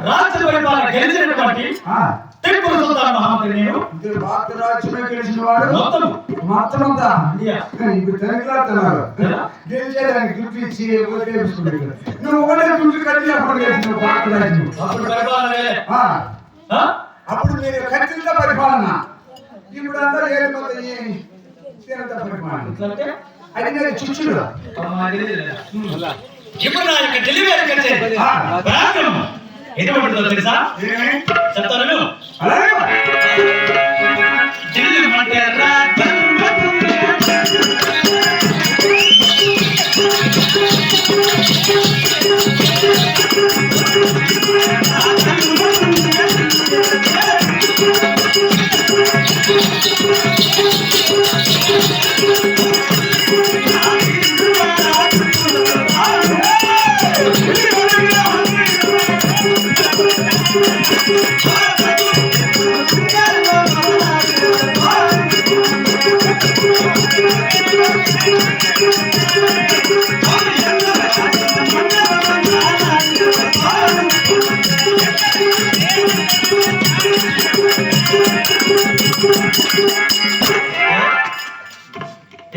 రాజ్య పరిపాలన గెలిచినటువంటి టిప్పు సుల్తాన్ మహమ్మద్ నేను భారత రాజ్యమే గెలిచిన వాడు మొత్తం అంతా ఇప్పుడు తెలుగుతున్నారు గెలిచేదానికి దుడ్డు ఇచ్చి ఓటేసుకుంటాడు. నువ్వు ఒకటే దుడ్డు కట్టి అప్పుడు గెలిచిన భారత రాజ్యం అప్పుడు మీరు ఖచ్చితంగా పరిపాలన. ఇప్పుడు అంతా ఏమైపోతాయి పరిపాలన అది నేను చుచ్చుడు. ఇప్పుడు నా యొక్క డెలివరీ కచేరీ ఎటువంటిదో తెలుసా? చెప్తాను.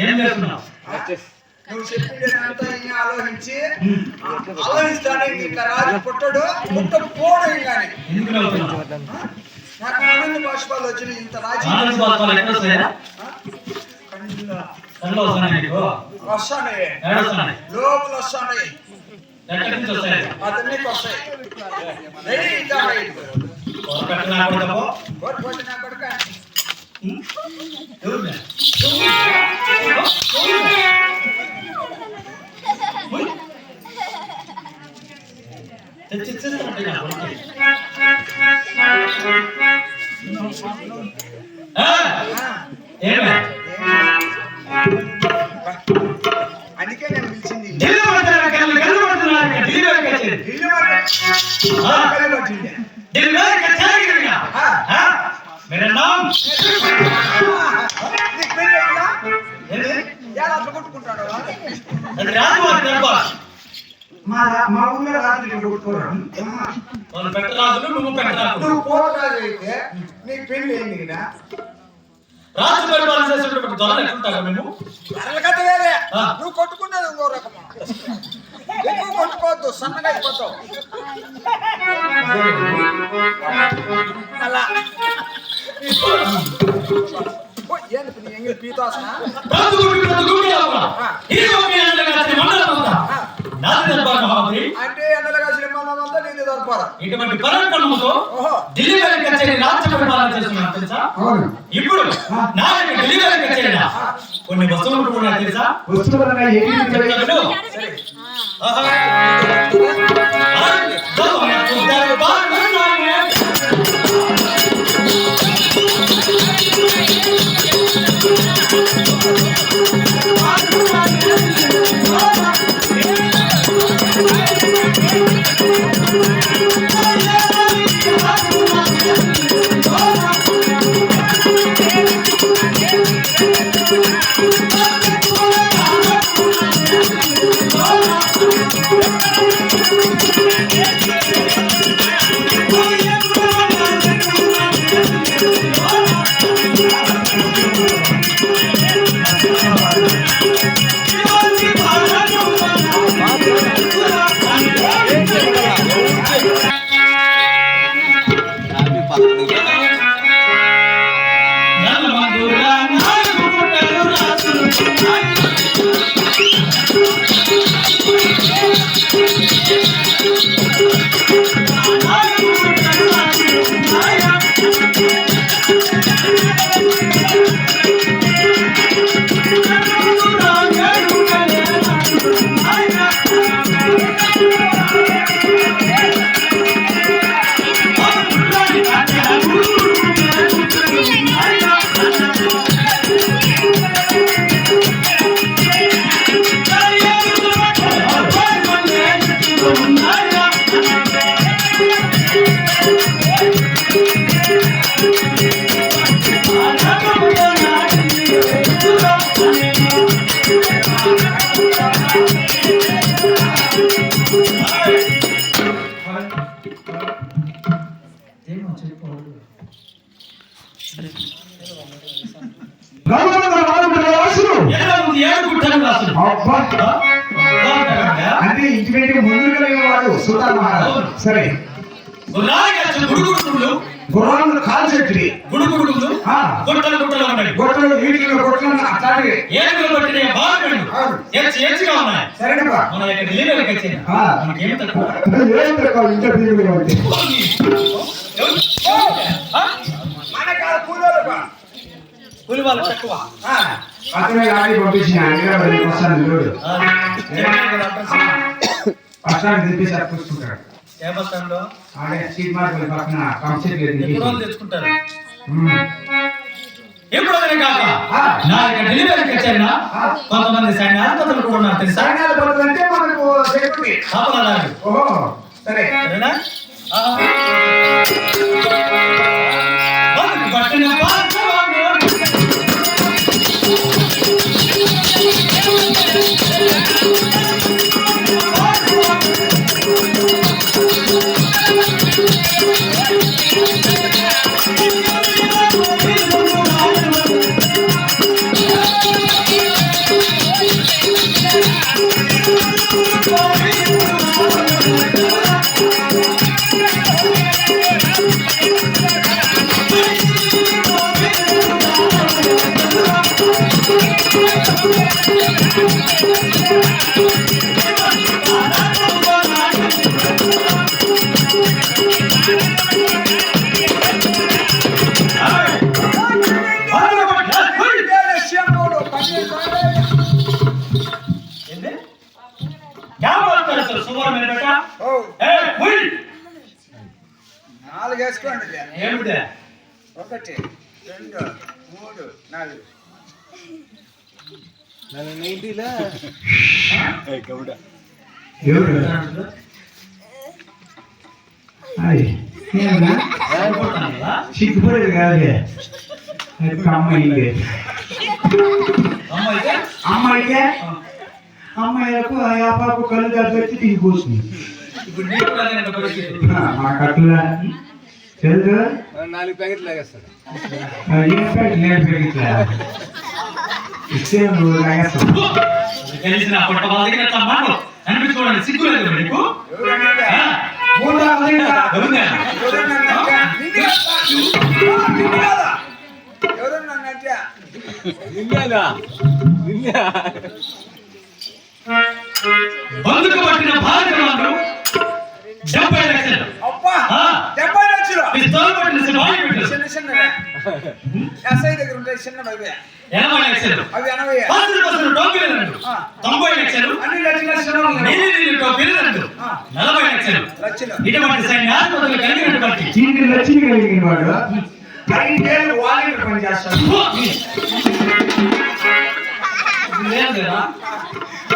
ఏం చేస్తున్నావు? నువ్వు చెప్పిందంతా ఆలోచించి ఆలోచిస్తాను. ఇట్లా రాజు పుట్టడు పుట్ట పోవడం కానీ నాకు ఆనంద బాష్పాలు వచ్చిన ఇంత రాజు వస్తాయి లోపల వస్తాయి అతన్ని వస్తాయి. అందుకే నేను పిలిచింది. मेरा नाम మా ఊళ్ళో రాజు కొట్టుకోరాడు. నువ్వు పోరాడు అయితే నీకు పెళ్లి అయింది కదా. రాజు పరిపాలన చేసేటప్పుడు దొరలు ఎట్లుంటారు మేము? కథ వేరే. నువ్వు కొట్టుకున్నది ఇంకో రకమా. ఎక్కువ కొట్టుకోవద్దు, సన్నగా అయిపోతావు. అలా అంటే ఎండలుగా శ్రీమంతా నేను దొరపారా. ఇటువంటి పరాక్రమంతో ఢిల్లీ కచేరీ రాజ్య పరిపాలన చేస్తున్నాను తెలుసా? ఇప్పుడు నా యొక్క ఢిల్లీ కచేరీ కొన్ని వస్తువులు కూడా తెలుసా? నలుగురు నాలుగు రాసులు ఎలా ఉంది 7 గుట్టలు రాసులు. అబ్బా అంటే ఇంటికి ముందు కలిగేవాడు సుల్తాన్ మహారాజు. సరే గుర్రాలను కాల్చెట్టి గుడుగుడు గుట్టలు గుట్టలు ఉన్నాయి. గొట్టలు వీటిలో గొట్టలు అట్లాగే ఏనుగులు పట్టిన బాగుండు ఏచిగా ఉన్నాయి. సరేనమ్మా మన యొక్క డెలివరీకి వచ్చింది మనకేమి తక్కువ ఏం తక్కువ ఇంత బిల్లు అంటే కూలి వాళ్ళు తక్కువ. అతనే గాడి పంపించిన వస్తాను చూడు పట్టాన్ని తెప్పి చూసుకుంటాడు. ఏ బస్ స్టాండ్ లో ఆడే సీట్ మార్కుల పక్కన కంప్లీట్ తెచ్చుకుంటారు. ఎప్పుడు అదే కాక నా యొక్క డెలివరీకి వచ్చాను కొంతమంది సైన్యాధిపతులు కూడా ఉన్నారు తెలుసా. సైన్యాధిపతులు అంటే మనకు కాపలాలు. ఓహో సరే సరేనా పట్టిన ఏమిటి 1 2 3 4 సిగ్గుపడేది కాదే అమ్మాయికే అమ్మాయిలకు యాపాకు కళ్ళు దాచి దిగిపోతుంది. మా కట్టులా తెలుసు 4 ప్యాకెట్లు లాగేస్తాడు. ఏ ప్యాకెట్ 4 ప్యాకెట్లా ఇస్తే నువ్వు లాగేస్తావు. తెలిసిన పొట్ట వాళ్ళకి అనిపించుకోవడానికి సిగ్గు లేదు నీకు. బంధుకు పట్టిన భారతమాను 70 లక్షలు. 70 లక్షలు పిస్తోల్ పట్టిన సిపాయి పెట్టు. చిన్న ఎస్ఐ దగ్గర ఉంటే చిన్న 80 లక్షలు. అవి 80 10% టోపీలు 90 లక్షలు. అన్ని లక్షలు నీలి టోపీలు 40 లక్షలు. ఇటువంటి సైన్యాధిపతులు కలిగినటువంటి ఇన్ని లక్షలు కలిగిన వాడు 5 ఏళ్ళు వాలంటీర్ పని చేస్తాడు.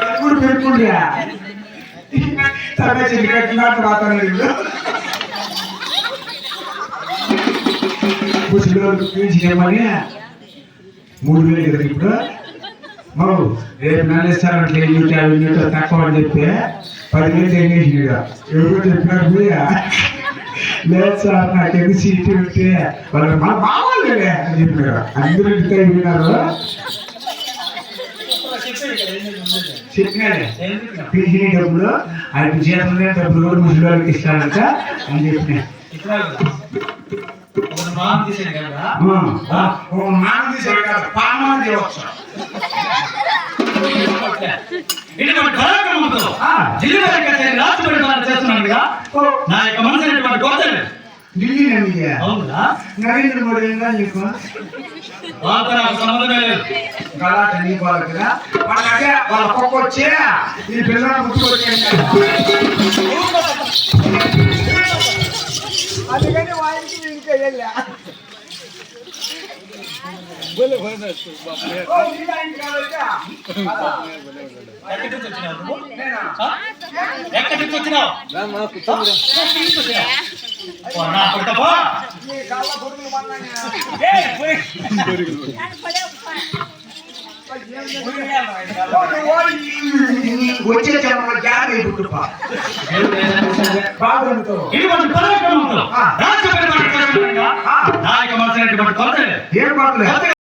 ఎప్పుడు పెట్టుకుంటా తగ్గ చెల్లి కట్టినట్టు వాతావరణంలో చేయమని 3000 కదా ఇప్పుడు బాబు రేపు నెలేస్తారంటే 150 తక్కువ అని చెప్పి 10,000 తెగేసిగా ఎవరు చెప్పినట్టు లేదు సార్ నాకేది సీటు ఉంటే వాళ్ళకి మా బాగోలేదే అని చెప్పారు. అందరూ ఇంటికి విన్నారు. చెప్పినాడే పిలిచిన డబ్బులు ఆయన జీతంలో డబ్బులు కూడా ముసలి వాళ్ళకి ఇస్తానంట అని చెప్పినా. మానం తీసాడు కదా పానం చేయవచ్చు. నా యొక్క మనసు ఢిల్లీ నరేంద్ర మోడీ నీకు సంబంధమే లేదు. గలాట నీకు వాళ్ళ కదా వాళ్ళ పక్క వచ్చే ఈ పిల్లలు ముట్టుకొచ్చే అందుకని వారికి ఇంకా వెళ్ళా ఎక్కడి నుంచి వచ్చినావు? వచ్చే జన్మలో జాగ్రత్త పుట్టుపా బాగుంటుంది. ఇటువంటి పరాక్రమంతో రాజ్య పరిపాలన చేస్తున్నా నాయక మనసు ఏం పడలేదు.